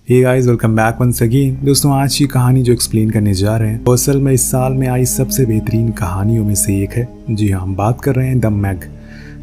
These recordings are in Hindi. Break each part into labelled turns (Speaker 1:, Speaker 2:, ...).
Speaker 1: हे guys, welcome back once again. दोस्तों, आज की कहानी जो एक्सप्लेन करने जा रहे हैं वो असल में इस साल में आई सबसे बेहतरीन कहानियों में से एक है। जी हाँ, हम बात कर रहे हैं द मैग,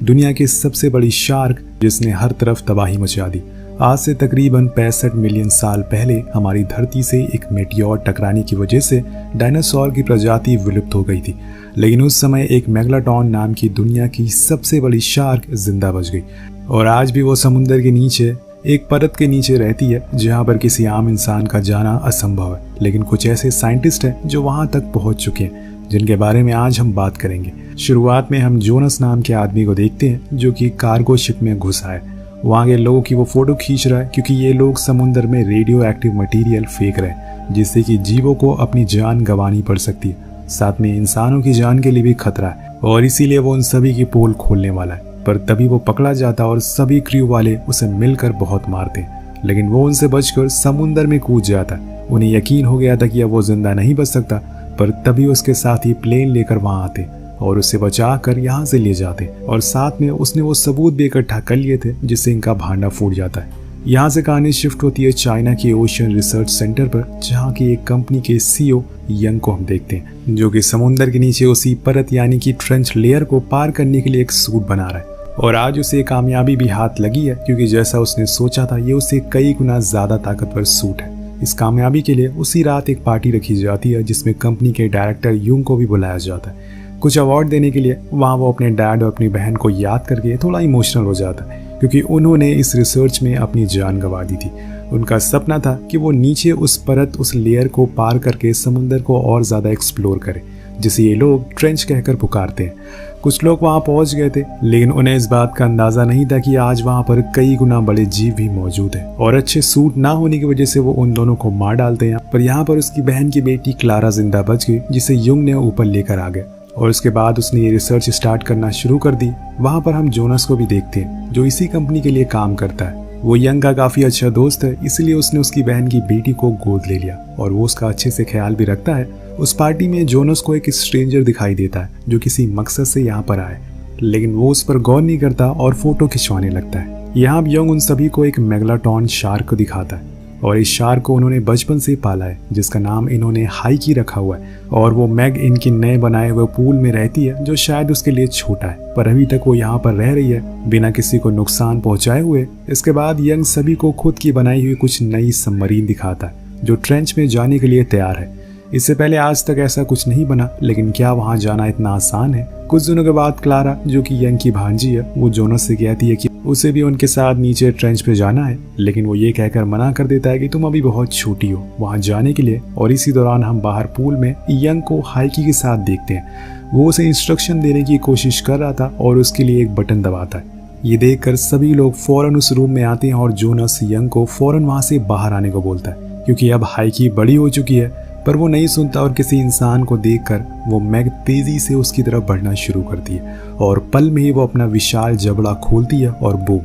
Speaker 1: दुनिया की सबसे बड़ी शार्क जिसने हर तरफ तबाही मचा दी। आज से तकरीबन 65 मिलियन साल पहले हमारी धरती से एक मेटियोर टकराने की वजह से डायनासोर की प्रजाति विलुप्त हो गई थी। लेकिन उस समय एक मेगलाटॉन नाम की दुनिया की सबसे बड़ी शार्क जिंदा बच गई और आज भी वो समुद्र के नीचे एक परत के नीचे रहती है जहां पर किसी आम इंसान का जाना असंभव है। लेकिन कुछ ऐसे साइंटिस्ट हैं जो वहां तक पहुंच चुके हैं जिनके बारे में आज हम बात करेंगे। शुरुआत में हम जोनस नाम के आदमी को देखते हैं जो कि कार्गो शिप में घुसा है। वहां के लोगों की वो फोटो खींच रहा है क्योंकि ये लोग समुद्र में रेडियो एक्टिव मटीरियल फेंक रहे हैं जिससे कि जीवों को अपनी जान गंवानी पड़ सकती है। साथ में इंसानों की जान के लिए भी खतरा है और इसीलिए वो उन सभी की पोल खोलने वाला है। पर तभी वो पकड़ा जाता और सभी क्रू वाले उसे मिलकर बहुत मारते हैं। लेकिन वो उनसे बचकर समुद्र में कूद जाता है। उन्हें यकीन हो गया था कि अब वो जिंदा नहीं बच सकता, पर तभी उसके साथी प्लेन लेकर वहां आते और उसे बचाकर यहाँ से ले जाते और साथ में उसने वो सबूत भी इकट्ठा कर लिए थे जिससे इनका भांडा फूट जाता है। यहाँ से कहानी शिफ्ट होती है चाइना के ओशियन रिसर्च सेंटर पर, जहाँ की एक कंपनी के सीईओ यंग को हम देखते हैं जो कि समुद्र के नीचे उसी परत यानी कि ट्रेंच लेयर को पार करने के लिए एक सूट बना रहा है। और आज उसे कामयाबी भी हाथ लगी है क्योंकि जैसा उसने सोचा था ये उससे कई गुना ज्यादा ताकतवर सूट है। इस कामयाबी के लिए उसी रात एक पार्टी रखी जाती है जिसमें कंपनी के डायरेक्टर यूंग को भी बुलाया जाता है। कुछ अवार्ड देने के लिए वहाँ वो अपने डैड और अपनी बहन को याद करके थोड़ा इमोशनल हो जाता है क्योंकि उन्होंने इस रिसर्च में अपनी जान गंवा दी थी। उनका सपना था कि वो नीचे उस परत उस लेयर को पार करके समुद्र को और ज़्यादा एक्सप्लोर करें, जिसे ये लोग ट्रेंच कहकर पुकारते हैं। कुछ लोग वहाँ पहुँच गए थे लेकिन उन्हें इस बात का अंदाज़ा नहीं था कि आज वहाँ पर कई गुना बड़े जीव भी मौजूद हैं और अच्छे सूट ना होने की वजह से वो उन दोनों को मार डालते हैं। पर यहाँ पर उसकी बहन की बेटी क्लारा जिंदा बच गई जिसे युंग ने ऊपर लेकर आ गया और उसके बाद उसने ये रिसर्च स्टार्ट करना शुरू कर दी। वहाँ पर हम जोनस को भी देखते हैं जो इसी कंपनी के लिए काम करता है। वो यंग का काफी अच्छा दोस्त है, इसलिए उसने उसकी बहन की बेटी को गोद ले लिया और वो उसका अच्छे से ख्याल भी रखता है। उस पार्टी में जोनस को एक स्ट्रेंजर दिखाई देता है जो किसी मकसद से यहाँ पर आए, लेकिन वो उस पर गौर नहीं करता और फोटो खिंचवाने लगता है। यहाँ यंग उन सभी को एक मेगलाटॉन शार्क को दिखाता है और इस शार्क को उन्होंने बचपन से पाला है जिसका नाम इन्होंने हाइकी रखा हुआ है और वो मैग इनके नए बनाए हुए पूल में रहती है जो शायद उसके लिए छोटा है, पर अभी तक वो यहाँ पर रह रही है बिना किसी को नुकसान पहुंचाए हुए। इसके बाद यंग सभी को खुद की बनाई हुई कुछ नई सबमरीन दिखाता है जो ट्रेंच में जाने के लिए तैयार है। इससे पहले आज तक ऐसा कुछ नहीं बना, लेकिन क्या वहां जाना इतना आसान है? कुछ दिनों के बाद क्लारा जो कि यंग की भांजी है वो जोनस से कहती है कि उसे भी उनके साथ नीचे ट्रेंच पे जाना है, लेकिन वो ये कहकर मना कर देता है कि तुम अभी बहुत छोटी हो वहां जाने के लिए। और इसी दौरान हम बाहर पूल में यंग को हाइकी के साथ देखते हैं। वो उसे इंस्ट्रक्शन देने की कोशिश कर रहा था और उसके लिए एक बटन दबाता है। ये देखकर सभी लोग फौरन उस रूम में आते हैं और जोनस यंग को फौरन वहां से बाहर आने को बोलता है क्योंकि अब हाइकी बड़ी हो चुकी है। पर वो नहीं सुनता और किसी इंसान को देखकर वो मैग तेजी से उसकी तरफ बढ़ना शुरू करती है और पल में ही वो अपना विशाल जबड़ा खोलती है और बूम,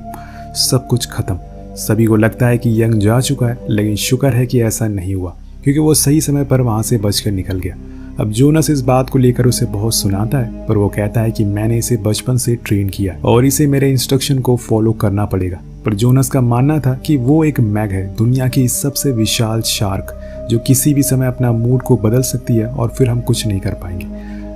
Speaker 1: सब कुछ खत्म। सभी को लगता है कि यंग जा चुका है, लेकिन शुक्र है कि ऐसा नहीं हुआ क्योंकि वो सही समय पर वहां से बचकर निकल गया। अब जोनस इस बात को लेकर उसे बहुत सुनाता है, पर वो कहता है कि मैंने इसे बचपन से ट्रेन किया और इसे मेरे इंस्ट्रक्शन को फॉलो करना पड़ेगा। पर जोनस का मानना था कि वो एक मैग है, दुनिया की सबसे विशाल शार्क जो किसी भी समय अपना मूड को बदल सकती है और फिर हम कुछ नहीं कर पाएंगे।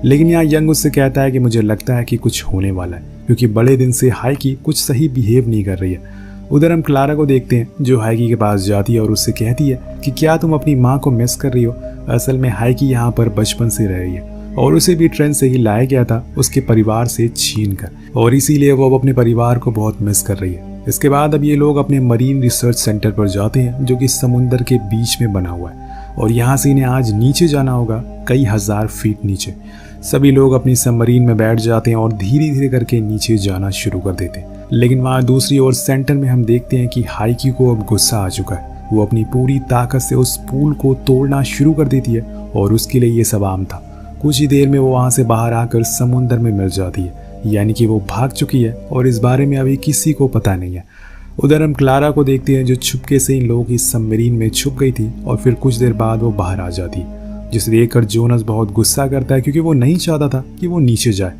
Speaker 1: लेकिन यहाँ यंग उससे कहता है कि मुझे लगता है कि कुछ होने वाला है क्योंकि बड़े दिन से हाइकी कुछ सही बिहेव नहीं कर रही है। उधर हम क्लारा को देखते हैं जो हाइकी के पास जाती है और उससे कहती है कि क्या तुम अपनी माँ को मिस कर रही हो? असल में हाइकी यहाँ पर बचपन से रह रही है और उसे भी ट्रेन से ही लाया गया था उसके परिवार से छीन कर, और इसीलिए वो अब अपने परिवार को बहुत मिस कर रही है। इसके बाद अब ये लोग अपने मरीन रिसर्च सेंटर पर जाते हैं जो कि समुद्र के बीच में बना हुआ है और यहाँ से इन्हें आज नीचे जाना होगा, कई हजार फीट नीचे। सभी लोग अपनी सबमरीन में बैठ जाते हैं और धीरे धीरे करके नीचे जाना शुरू कर देते हैं। लेकिन वहाँ दूसरी ओर सेंटर में हम देखते हैं कि हाइकी को अब गुस्सा आ चुका है। वो अपनी पूरी ताकत से उस पूल को तोड़ना शुरू कर देती है और उसके लिए ये सब आम था। कुछ ही देर में वो वहाँ से बाहर आकर समुद्र में मिल जाती है, यानी कि वो भाग चुकी है और इस बारे में अभी किसी को पता नहीं है। उधर हम क्लारा को देखते हैं जो छुपके से इन लोगों की सबमरीन में छुप गई थी और फिर कुछ देर बाद वो बाहर आ जाती, जिसे देखकर जोनस बहुत गुस्सा करता है क्योंकि वो नहीं चाहता था कि वो नीचे जाए।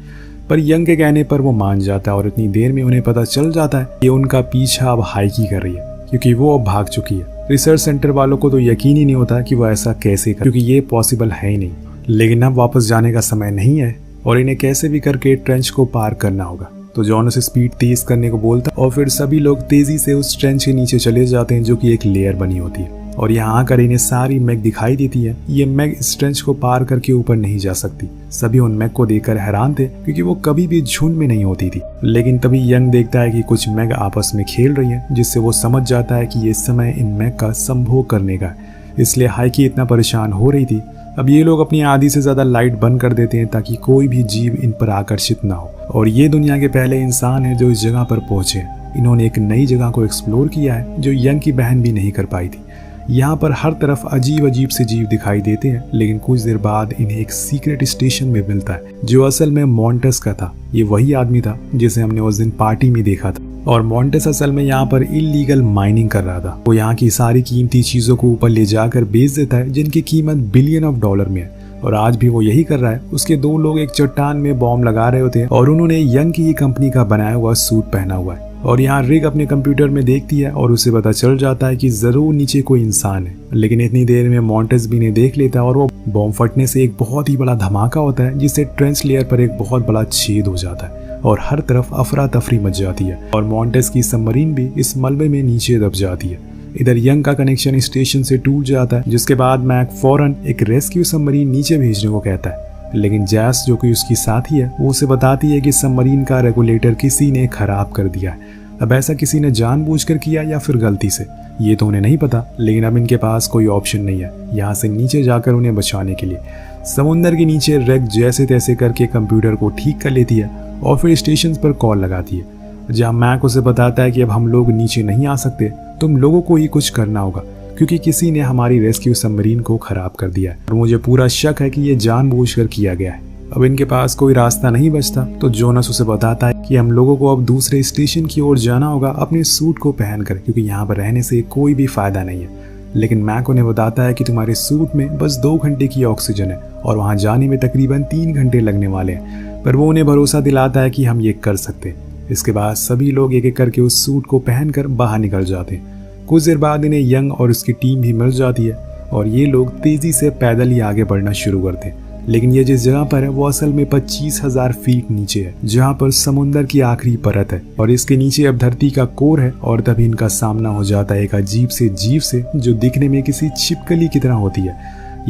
Speaker 1: पर यंग के कहने पर वो मान जाता है और इतनी देर में उन्हें पता चल जाता है कि उनका पीछा अब हाइकी कर रही है क्योंकि वो अब भाग चुकी है। रिसर्च सेंटर वालों को तो यकीन ही नहीं होता कि वो ऐसा कैसे कर, क्योंकि ये पॉसिबल है ही नहीं। लेकिन अब वापस जाने का समय नहीं है और इन्हें कैसे भी करके ट्रेंच को पार करना होगा। तो जॉनस स्पीड तेज करने को बोलता और फिर सभी लोग तेजी से उस ट्रेंच के नीचे चले जाते हैं, जो कि एक लेयर बनी होती है। और यहाँ आकर इन्हें सारी मैग दिखाई देती है। ये मैग इस ट्रेंच को पार करके ऊपर नहीं जा सकती। सभी उन मैग को देखकर हैरान थे, क्योंकि वो कभी भी झुंड में नहीं होती थी। लेकिन तभी यंग देखता है कि कुछ मैग आपस में खेल रही है, जिससे वो समझ जाता है कि ये समय इन मैग का संभोग करने का है। इसलिए हाइकी इतना परेशान हो रही थी। अब ये लोग अपनी आधी से ज्यादा लाइट बंद कर देते हैं ताकि कोई भी जीव इन पर आकर्षित ना हो। और ये दुनिया के पहले इंसान है जो इस जगह पर पहुंचे हैं। इन्होंने एक नई जगह को एक्सप्लोर किया है जो यंग की बहन भी नहीं कर पाई थी। यहाँ पर हर तरफ अजीब अजीब से जीव दिखाई देते हैं, लेकिन कुछ देर बाद इन्हें एक सीक्रेट स्टेशन में मिलता है, जो असल में मॉन्टेस का था। ये वही आदमी था जिसे हमने उस दिन पार्टी में देखा था। और मॉन्टेस असल में यहाँ पर इलीगल माइनिंग कर रहा था। वो यहाँ की सारी कीमती चीजों को ऊपर ले जाकर बेच देता है, जिनकी कीमत बिलियन ऑफ डॉलर में है। और आज भी वो यही कर रहा है। उसके दो लोग एक चट्टान में बॉम्ब लगा रहे होते हैं और उन्होंने यंग की ही कंपनी का बनाया हुआ सूट पहना हुआ है। और यहाँ रिग अपने कंप्यूटर में देखती है और उसे पता चल जाता है कि जरूर नीचे कोई इंसान है। लेकिन इतनी देर में मॉन्टेस भी इन्हें देख लेता है और वो बॉम्ब फटने से एक बहुत ही बड़ा धमाका होता है, जिससे ट्रेंच लेयर पर एक बहुत बड़ा छेद हो जाता है और हर तरफ अफरा तफरी मच जाती है। और मॉन्टेस की सबमरीन भी इस मलबे में नीचे दब जाती है। इधर यंग का कनेक्शन स्टेशन से टूट जाता है, जिसके बाद मैक फौरन एक रेस्क्यू सबमरीन नीचे भेजने को कहता है। लेकिन जैस, जो कि उसकी साथी है, वो उसे बताती है कि सबमरीन का रेगुलेटर किसी ने खराब कर दिया है। अब ऐसा किसी ने जानबूझकर किया या फिर गलती से, ये तो उन्हें नहीं पता। लेकिन अब इनके पास कोई ऑप्शन नहीं है यहाँ से नीचे जाकर उन्हें बचाने के लिए। समुंदर के नीचे रेग जैसे तैसे करके कंप्यूटर को ठीक कर लेती है और फिर स्टेशन पर कॉल लगाती है, जहाँ मैक उसे बताता है कि अब हम लोग नीचे नहीं आ सकते, तुम लोगों को ही कुछ करना होगा, क्योंकि किसी ने हमारी रेस्क्यू सबमरीन को खराब कर दिया है और मुझे पूरा शक है कि ये जानबूझकर किया गया है। अब इनके पास कोई रास्ता नहीं बचता, तो जोनस उसे बताता है कि हम लोगों को अब दूसरे स्टेशन की ओर जाना होगा अपने सूट को पहनकर, क्योंकि यहाँ पर रहने से कोई भी फायदा नहीं है। लेकिन मैक उन्हें बताता है कि तुम्हारे सूट में बस 2 घंटे की ऑक्सीजन है और वहाँ जाने में तकरीबन 3 घंटे लगने वाले हैं। पर वो उन्हें भरोसा दिलाता है कि हम ये कर सकते हैं। इसके बाद सभी लोग एक एक करके उस सूट को पहनकर बाहर निकल जाते हैं। कुछ देर बाद इन्हें यंग और उसकी टीम भी मिल जाती है और ये लोग तेजी से पैदल ही आगे बढ़ना शुरू करते हैं। लेकिन ये जिस जगह पर है वो असल में 25,000 फीट नीचे है, जहाँ पर समुंदर की आखिरी परत है और इसके नीचे अब धरती का कोर है। और तभी इनका सामना हो जाता है एक अजीब से जीव से, जो दिखने में किसी छिपकली की तरह होती है।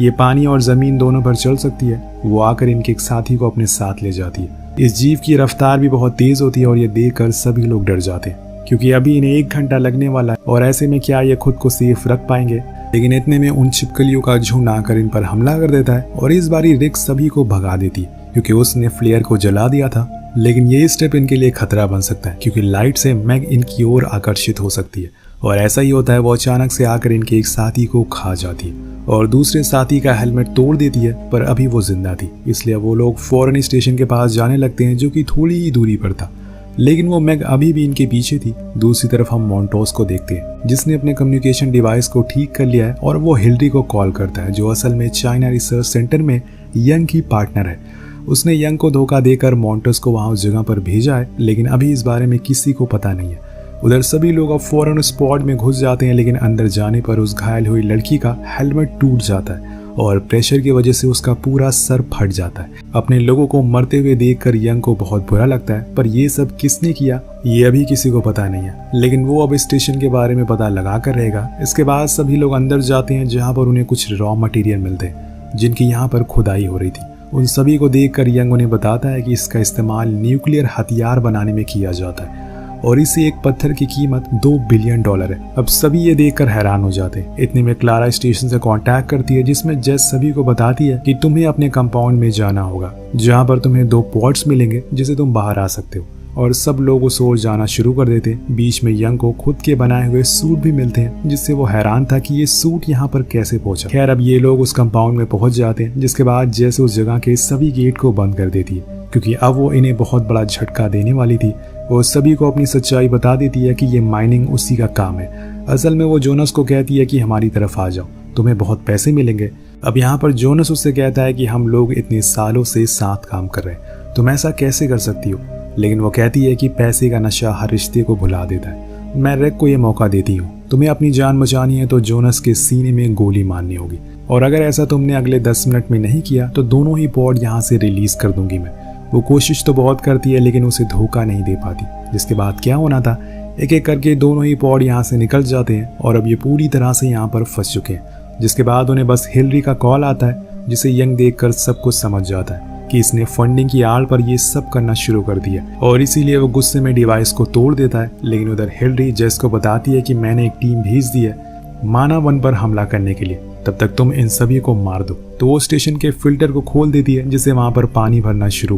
Speaker 1: ये पानी और जमीन दोनों पर चल सकती है। वो आकर इनके एक साथी को अपने साथ ले जाती है। इस जीव की रफ्तार भी बहुत तेज होती है और ये देखकर सभी लोग डर जाते हैं, क्योंकि अभी इन्हें 1 घंटा लगने वाला है और ऐसे में क्या ये खुद को सेफ रख पाएंगे। लेकिन इतने में उन छिपकलियों का झुंड आकर इन पर हमला कर देता है और इस बारी रिक सभी को भगा देती है, क्योंकि उसने फ्लेयर को जला दिया था। लेकिन ये स्टेप इनके लिए खतरा बन सकता है, क्योंकि लाइट से मैग इनकी ओर आकर्षित हो सकती है। और ऐसा ही होता है, वो अचानक से आकर इनके एक साथी को खा जाती है और दूसरे साथी का हेलमेट तोड़ देती है। पर अभी वो जिंदा थी, इसलिए वो लोग फौरन स्टेशन के पास जाने लगते हैं, जो कि थोड़ी ही दूरी पर था। लेकिन वो मैग अभी भी इनके पीछे थी। दूसरी तरफ हम मॉन्टोस को देखते हैं, जिसने अपने कम्युनिकेशन डिवाइस को ठीक कर लिया है और वो हिलरी को कॉल करता है, जो असल में चाइना रिसर्च सेंटर में यंग की पार्टनर है। उसने यंग को धोखा देकर मॉन्टोस को वहां उस जगह पर भेजा है, लेकिन अभी इस बारे में किसी को पता नहीं है। उधर सभी लोग अब फौरन स्पॉट में घुस जाते हैं, लेकिन अंदर जाने पर उस घायल हुई लड़की का हेलमेट टूट जाता है और प्रेशर की वजह से उसका पूरा सर फट जाता है। अपने लोगों को मरते हुए देखकर यंग को बहुत बुरा लगता है, पर ये सब किसने किया ये अभी किसी को पता नहीं है। लेकिन वो अब स्टेशन के बारे में पता लगा कर रहेगा। इसके बाद सभी लोग अंदर जाते हैं, जहाँ पर उन्हें कुछ रॉ मटेरियल मिलते हैं, जिनकी यहाँ पर खुदाई हो रही थी। उन सभी को देखकर यंग उन्हें बताता है कि इसका इस्तेमाल न्यूक्लियर हथियार बनाने में किया जाता है और इसे एक पत्थर की कीमत $2 बिलियन है। अब सभी ये देखकर हैरान हो जाते हैं। इतने में क्लारा स्टेशन से कांटेक्ट करती है, जिसमें जेस सभी को बताती है कि तुम्हें अपने कंपाउंड में जाना होगा, जहां पर तुम्हें 2 पॉड्स मिलेंगे जिससे तुम बाहर आ सकते हो। और सब लोग उस ओर जाना शुरू कर देते हैं। बीच में यंग को खुद के बनाए हुए सूट भी मिलते हैं, जिससे वो हैरान था कि ये सूट यहाँ पर कैसे पहुंचा। खैर, अब ये लोग उस कंपाउंड में पहुंच जाते हैं, जिसके बाद जैसे उस जगह के सभी गेट को बंद कर देती है, क्योंकि अब वो इन्हें बहुत बड़ा झटका देने वाली थी। वो सभी को अपनी सच्चाई बता देती है कि ये माइनिंग उसी का काम है। असल में वो जोनस को कहती है कि हमारी तरफ आ जाओ, तुम्हें बहुत पैसे मिलेंगे। अब यहाँ पर जोनस उससे कहता है कि हम लोग इतने सालों से साथ काम कर रहे हैं, तुम ऐसा कैसे कर सकती हो। लेकिन वो कहती है कि पैसे का नशा हर रिश्ते को भुला देता है। मैं रेक को ये मौका देती हूँ, तुम्हें अपनी जान बचानी है तो जोनस के सीने में गोली मारनी होगी, और अगर ऐसा तुमने अगले 10 मिनट में नहीं किया तो दोनों ही पॉड यहाँ से रिलीज कर दूंगी मैं। वो कोशिश तो बहुत करती है लेकिन उसे धोखा नहीं दे पाती, जिसके बाद क्या होना था, एक एक करके दोनों ही पॉड यहाँ से निकल जाते हैं और अब ये पूरी तरह से यहाँ पर फंस चुके हैं। जिसके बाद उन्हें बस हिलरी का कॉल आता है, जिसे यंग देखकर सब कुछ समझ जाता है कि इसने फंडिंग की आड़ पर ये सब करना शुरू कर दिया, और इसीलिए वो गुस्से में डिवाइस को तोड़ देता है। लेकिन उधर हिलरी जेस को बताती है कि मैंने एक टीम भेज दी है माना 1 पर हमला करने के लिए, तब तक तुम इन सभी को मार दो। तो वो स्टेशन के फिल्टर को खोल देती है, जिससे वहां पर पानी भरना शुरू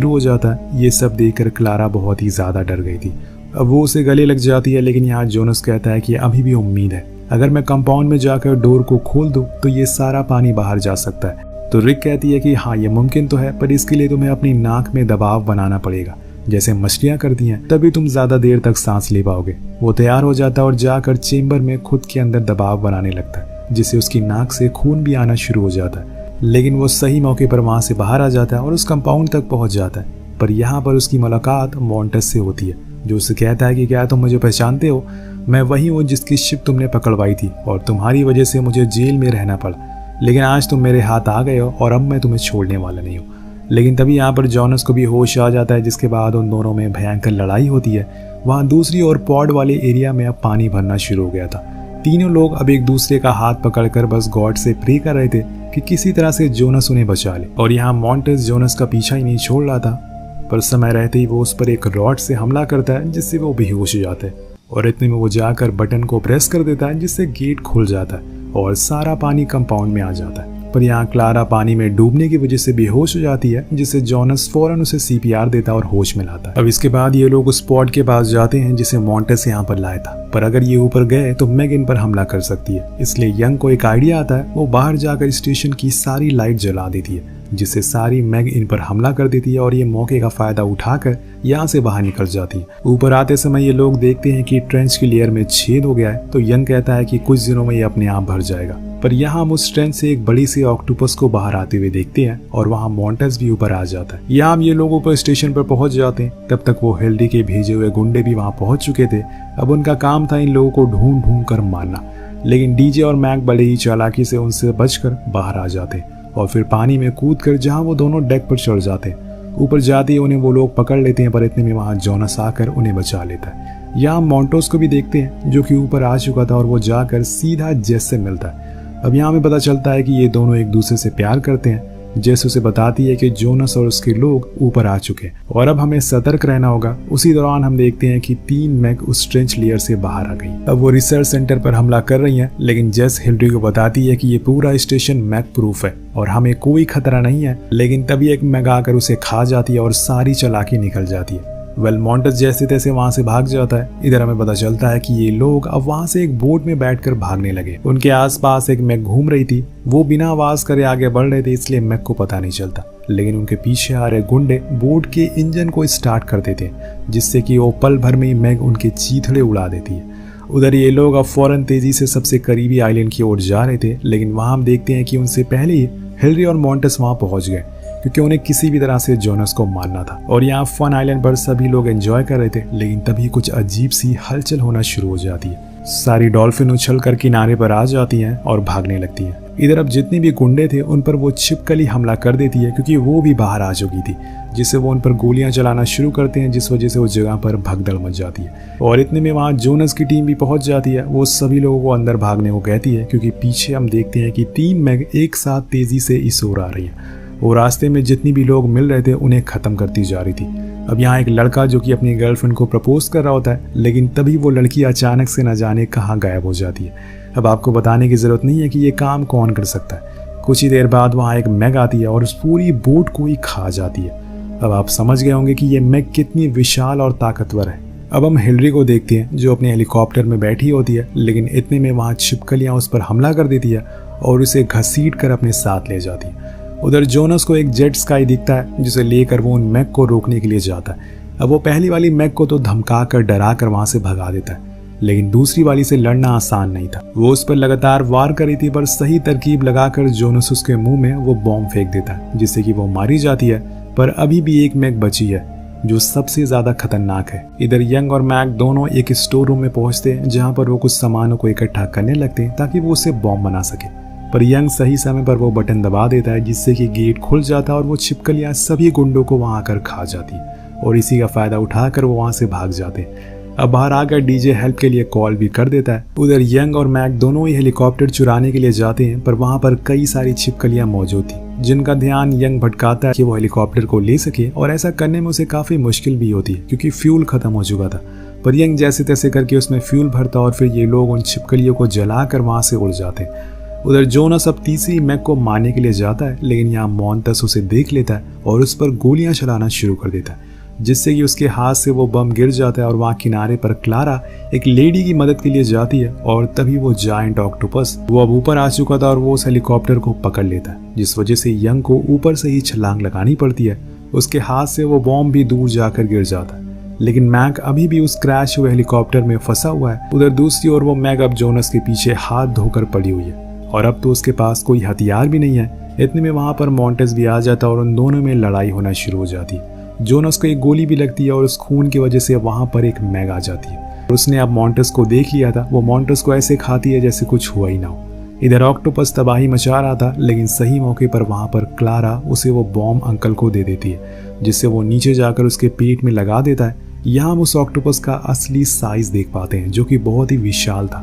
Speaker 1: हो जाता है। ये सब देखकर क्लारा बहुत ही ज्यादा डर गई थी। अब वो उसे गले लग जाती है, लेकिन यहाँ जोनस कहता है कि अभी भी उम्मीद है, अगर मैं कंपाउंड में जाकर डोर को खोल दूं तो ये सारा पानी बाहर जा सकता है। तो रिक कहती है कि हाँ ये मुमकिन तो है, पर इसके लिए तुम्हें अपनी नाक में दबाव बनाना पड़ेगा, जैसे मछलियां करती हैं, तभी तुम ज्यादा देर तक सांस ले पाओगे। वो तैयार हो जाता है और जाकर चेंबर में खुद के अंदर दबाव बनाने लगता है, जिससे उसकी नाक से खून भी आना शुरू हो जाता है। लेकिन वो सही मौके पर वहां से बाहर आ जाता है और उस कंपाउंड तक पहुंच जाता है। पर यहाँ पर उसकी मुलाकात मॉन्टेस से होती है, जो उसे कहता है कि क्या तुम मुझे पहचानते हो, मैं वही हूँ जिसकी शिप तुमने पकड़वाई थी और तुम्हारी वजह से मुझे जेल में रहना पड़ा, लेकिन आज तुम मेरे हाथ आ गए हो और अब मैं तुम्हें छोड़ने वाला नहीं हूँ। लेकिन तभी यहाँ पर जोनस को भी होश आ जाता है, जिसके बाद उन दोनों में भयंकर लड़ाई होती है। वहाँ दूसरी ओर पॉड वाले एरिया में अब पानी भरना शुरू हो गया था। तीनों लोग अब एक दूसरे का हाथ पकड़कर बस गॉड से प्रे कर रहे थे कि किसी तरह से जोनस उन्हें बचा ले, और यहाँ मॉन्टेस जोनस का पीछा ही नहीं छोड़ रहा था। पर समय रहते ही वो उस पर एक रॉड से हमला करता है, जिससे वो बेहोश हो जाता है, और इतने में वो जाकर बटन को प्रेस कर देता है, जिससे गेट खुल जाता है और सारा पानी कंपाउंड में आ जाता है। पर यहाँ क्लारा पानी में डूबने की वजह से बेहोश हो जाती है, जिससे जोनस फौरन उसे CPR देता और होश में लाता है। अब इसके बाद ये लोग उस पॉड के पास जाते हैं जिसे मॉन्टेस यहाँ पर लाया था, पर अगर ये ऊपर गए तो मैग इन पर हमला कर सकती है। इसलिए यंग को एक आइडिया आता है, वो बाहर जाकर स्टेशन की सारी लाइट जला देती है, जिससे सारी मैग इन पर हमला कर देती है और ये मौके का फायदा उठाकर यहाँ से बाहर निकल जाती है। ऊपर आते समय ये लोग देखते हैं कि ट्रेंच की लेयर में छेद हो गया है, तो यंग कहता है कि कुछ दिनों में ये अपने आप भर जाएगा। पर यहाँ हम उस ट्रेंच से एक बड़ी सी ऑक्टोपस को बाहर आते हुए देखते हैं और वहाँ मॉन्टेस भी ऊपर आ जाता है। यहाँ हम ये लोग ऊपर स्टेशन पर पहुंच जाते हैं। तब तक वो हिलरी के भेजे हुए गुंडे भी वहाँ पहुंच चुके थे। अब उनका काम था इन लोगों को ढूंढ ढूंढ कर मारना, लेकिन डीजे और मैक बड़े ही चालाकी से उनसे बचकर बाहर आ जाते और फिर पानी में कूद कर जहाँ वो दोनों डेक पर चढ़ जाते हैं। ऊपर जाते ही उन्हें वो लोग पकड़ लेते हैं, पर इतने में वहाँ जोनस आकर उन्हें बचा लेता है। यहाँ मॉन्टेस को भी देखते हैं, जो कि ऊपर आ चुका था, और वो जाकर सीधा जेस से मिलता है। अब यहाँ हमें पता चलता है कि ये दोनों एक दूसरे से प्यार करते हैं। जेस उसे बताती है कि जोनस और उसके लोग ऊपर आ चुके हैं और अब हमें सतर्क रहना होगा। उसी दौरान हम देखते हैं कि 3 मैग उस ट्रेंच लेयर से बाहर आ गई। अब वो रिसर्च सेंटर पर हमला कर रही हैं, लेकिन जेस हिलरी को बताती है कि ये पूरा स्टेशन मैग प्रूफ है और हमें कोई खतरा नहीं है। लेकिन तभी एक मैग आकर उसे खा जाती है और सारी चालाकी निकल जाती है। मॉन्टेस जैसे तैसे वहां से भाग जाता है। इधर हमें पता चलता है कि ये लोग अब वहां से एक बोट में बैठकर भागने लगे। उनके आसपास एक मैग घूम रही थी। वो बिना आवाज करे आगे बढ़ रहे थे, इसलिए मैग को पता नहीं चलता, लेकिन उनके पीछे आ रहे गुंडे बोट के इंजन को स्टार्ट कर देते, जिससे कि वो पल भर में ही मैग उनके चीथड़े उड़ा देती है। उधर ये लोग अब फौरन तेजी से सबसे करीबी आइलैंड की ओर जा रहे थे, लेकिन वहां हम देखते हैं कि उनसे पहले ही हिलरी और मॉन्टेस वहां पहुंच गए, क्योंकि उन्हें किसी भी तरह से जोनस को मारना था। और यहाँ फन आइलैंड पर सभी लोग एंजॉय कर रहे थे, लेकिन तभी कुछ अजीब सी हलचल होना शुरू हो जाती है। सारी डॉल्फिन उछल कर किनारे पर आ जाती हैं और भागने लगती हैं। इधर अब जितने भी गुंडे थे उन पर वो छिपकली हमला कर देती है, क्योंकि वो भी बाहर आ चुकी थी, जिससे वो उन पर गोलियां चलाना शुरू करते हैं, जिस वजह से वो जगह पर भगदड़ मच जाती है। और इतने में वहाँ जोनस की टीम भी पहुंच जाती है। वो सभी लोगों को अंदर भागने को कहती है, क्योंकि पीछे हम देखते हैं कि 3 मैग एक साथ तेजी से इस ओर आ रही है। वो रास्ते में जितनी भी लोग मिल रहे थे उन्हें खत्म करती जा रही थी। अब यहाँ एक लड़का जो कि अपनी गर्लफ्रेंड को प्रपोज कर रहा होता है, लेकिन तभी वो लड़की अचानक से न जाने कहाँ गायब हो जाती है। अब आपको बताने की जरूरत नहीं है कि ये काम कौन कर सकता है। कुछ ही देर बाद वहाँ एक मैग आती है और उस पूरी बोट को ही खा जाती है। अब आप समझ गए होंगे कि ये मैग कितनी विशाल और ताकतवर है। अब हम हिलरी को देखते हैं, जो अपने हेलीकॉप्टर में बैठी होती है, लेकिन इतने में वहाँ छिपकलियाँ उस पर हमला कर देती है और उसे घसीट कर अपने साथ ले जाती है। उधर जोनस को एक जेट स्काई दिखता है, जिसे लेकर वो उन मैग को रोकने के लिए जाता है। अब वो पहली वाली मैग को तो धमका कर डरा कर वहां से भगा देता है, लेकिन दूसरी वाली से लड़ना आसान नहीं था। वो उस पर लगातार वार करी थी, पर सही तरकीब लगाकर जोनस उसके मुंह में वो बॉम्ब फेंक देता है, जिससे कि वो मारी जाती है। पर अभी भी एक मैग बची है, जो सबसे ज्यादा खतरनाक है। इधर यंग और मैक दोनों एक स्टोर रूम में पहुंचते हैं जहां पर वो कुछ सामानों को इकट्ठा करने लगते हैं ताकि वो उसे बॉम्ब बना सके। पर यंग सही समय पर वो बटन दबा देता है जिससे कि गेट खुल जाता है और वो छिपकलियां सभी गुंडों को वहां आकर खा जाती और इसी का फायदा उठाकर वो वहां से भाग जाते। अब बाहर आकर डीजे हेल्प के लिए कॉल भी कर देता है। उधर यंग और मैक दोनों ही हेलीकॉप्टर चुराने के लिए जाते हैं, पर वहां पर कई सारी छिपकलियां मौजूद थी जिनका ध्यान यंग भटकाता है कि वो हेलीकॉप्टर को ले सके, और ऐसा करने में उसे काफी मुश्किल भी होती है क्योंकि फ्यूल खत्म हो चुका था। पर यंग जैसे तैसे करके उसमें फ्यूल भरता और फिर ये लोग उन छिपकलियों को जलाकर वहां से उड़ जाते। उधर जोनस अब तीसरी मैक को मारने के लिए जाता है, लेकिन यहाँ मॉन्टस उसे देख लेता है और उस पर गोलियां चलाना शुरू कर देता है जिससे कि उसके हाथ से वो बम गिर जाता है। और वहाँ किनारे पर क्लारा एक लेडी की मदद के लिए जाती है और तभी वो जायंट ऑक्टोपस वो अब ऊपर आ चुका था और वो उस हेलीकॉप्टर को पकड़ लेता है, जिस वजह से यंग को ऊपर से ही छलांग लगानी पड़ती है। उसके हाथ से वो बॉम्ब भी दूर जाकर गिर जाता है, लेकिन मैक अभी भी उस क्रैश हुए हेलीकॉप्टर में फंसा हुआ है। उधर दूसरी ओर वो मैक अब जोनस के पीछे हाथ धोकर पड़ी हुई है और अब तो उसके पास कोई हथियार भी नहीं है। इतने में वहां पर मॉन्टेस भी आ जाता है और उन दोनों में लड़ाई होना शुरू हो जाती है। जोनस को एक गोली भी लगती है और उस खून की वजह से वहां पर एक मैग आ जाती है। उसने अब मॉन्टेस को देख लिया था, वो मॉन्टेस को ऐसे खाती है जैसे कुछ हुआ ही ना हो। इधर ऑक्टोपस तबाही मचा रहा था, लेकिन सही मौके पर वहां पर क्लारा उसे वो बॉम्ब अंकल को दे देती है जिससे वो नीचे जाकर उसके पेट में लगा देता है। यहाँ हम उस ऑक्टोपस का असली साइज देख पाते हैं जो कि बहुत ही विशाल था।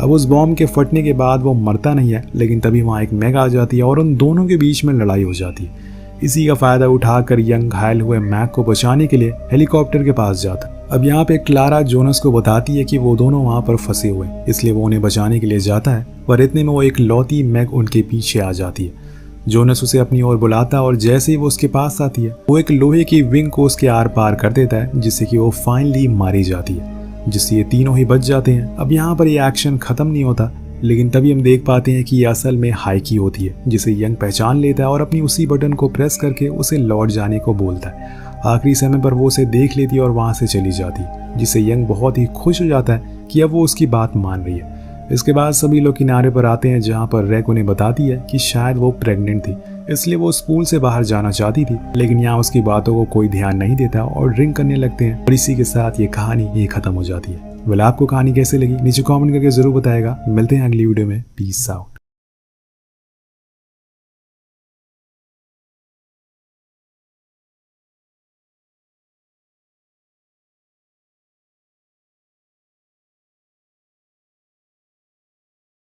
Speaker 1: अब उस बॉम्ब के फटने के बाद वो मरता नहीं है, लेकिन तभी वहाँ एक मैग आ जाती है और उन दोनों के बीच में लड़ाई हो जाती है। इसी का फायदा उठाकर यंग घायल हुए मैक को बचाने के लिए हेलीकॉप्टर के पास जाता। अब यहाँ पे क्लारा जोनस को बताती है कि वो दोनों वहाँ पर फंसे हुए, इसलिए वो उन्हें बचाने के लिए जाता है, पर इतने में वो एक लौती मैग उनके पीछे आ जाती है। जोनस उसे अपनी ओर बुलाता है और जैसे ही वो उसके पास आती है वो एक लोहे की विंग को उसके आर पार कर देता है जिससे कि वो फाइनली मारी जाती है, जिससे ये तीनों ही बच जाते हैं। अब यहाँ पर ये एक्शन खत्म नहीं होता, लेकिन तभी हम देख पाते हैं कि ये असल में हाइकी होती है जिसे यंग पहचान लेता है और अपनी उसी बटन को प्रेस करके उसे लौट जाने को बोलता है। आखिरी समय पर वो उसे देख लेती है और वहां से चली जाती है, जिससे यंग बहुत ही खुश हो जाता है कि अब वो उसकी बात मान रही है। इसके बाद सभी लोग किनारे पर आते हैं जहाँ पर रैक उन्हें बताती है कि शायद वो प्रेग्नेंट थी, इसलिए वो स्कूल से बाहर जाना चाहती थी, लेकिन यहाँ उसकी बातों को कोई ध्यान नहीं देता और ड्रिंक करने लगते हैं। और इसी के साथ ये कहानी ये खत्म हो जाती है। वेल, आपको कहानी कैसे लगी नीचे कमेंट करके जरूर बताएगा। मिलते हैं अगली वीडियो में। Peace out.